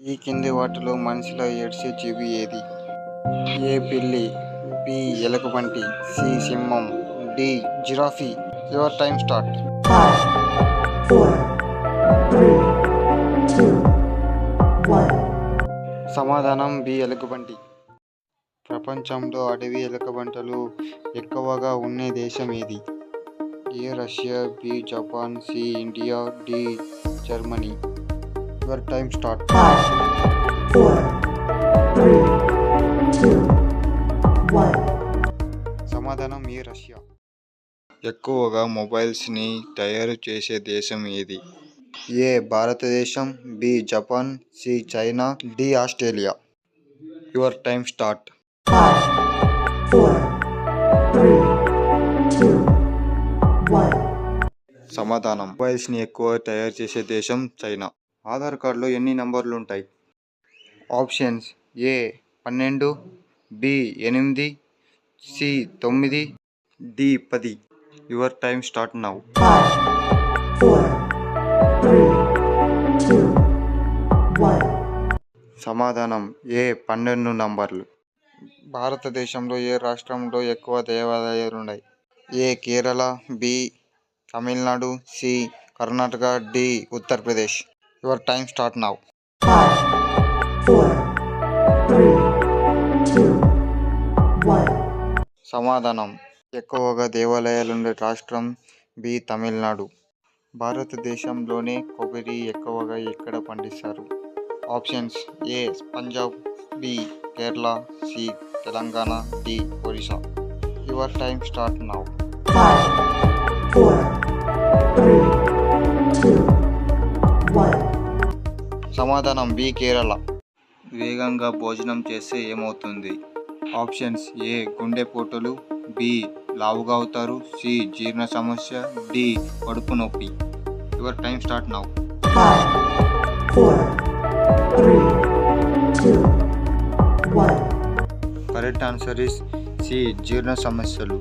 ఈ కింది వాటిలో మనిషిలా ఏడ్చే జీవి ఏది? ఏ పిల్లి, బి ఎలుగుబంటి, సి సింహం, డి జిరాఫీ. Your time start. 5, 4, 3, 2, 1. సమాధానం బి ఎలుగుబంటి. ప్రపంచంలో అడవి ఎలుగుబంటులు ఎక్కువగా ఉండే దేశం ఏది? A Russia, B Japan, C India, D Germany. Your time start. 5, 4, 3, 2, 1. సమాధానం ఏ రష్యా. ఎక్కువగా మొబైల్స్ని తయారు చేసే దేశం ఏది? ఏ భారతదేశం, B Japan, C China, D Australia. Your time start. 5, 4, 3, 2, 1. సమాధానం మొబైల్స్ని ఎక్కువ తయారు చేసే దేశం చైనా. ఆధార్ కార్డులో ఎన్ని నంబర్లు ఉంటాయి? Options: A 12, B 8, C 9, D 10. Your time start now. 5, 4, 3, 2, 1. సమాధానం ఏ 12 నంబర్లు. భారతదేశంలో ఏ రాష్ట్రంలో ఎక్కువ దేవాలయాలున్నాయి? A Kerala, B Tamil Nadu, C Karnataka, D Uttar Pradesh. Your time start now. 5, 4, 3, 2, 1. సమాధానం ఎక్కువగా దేవాలయాలుండే రాష్ట్రం బి తమిళనాడు. భారతదేశంలోనే కొబ్బరి ఎక్కువగా ఎక్కడ పండిస్తారు? Options: A Punjab, B Kerala, C Telangana, D Orissa. Your time start now. 5, 4, 3, 2, 1. సమాధానం బి కేరళ. వేగంగా భోజనం చేస్తే ఏమవుతుంది? ఆప్షన్స్: ఏ గుండెపోటులు, బి లావుగా అవుతారు, సి జీర్ణ సమస్య, డి కడుపు నొప్పి. Your time start now. 5, 4, 3, 2, 1. Correct answer is C జీర్ణ సమస్యలు.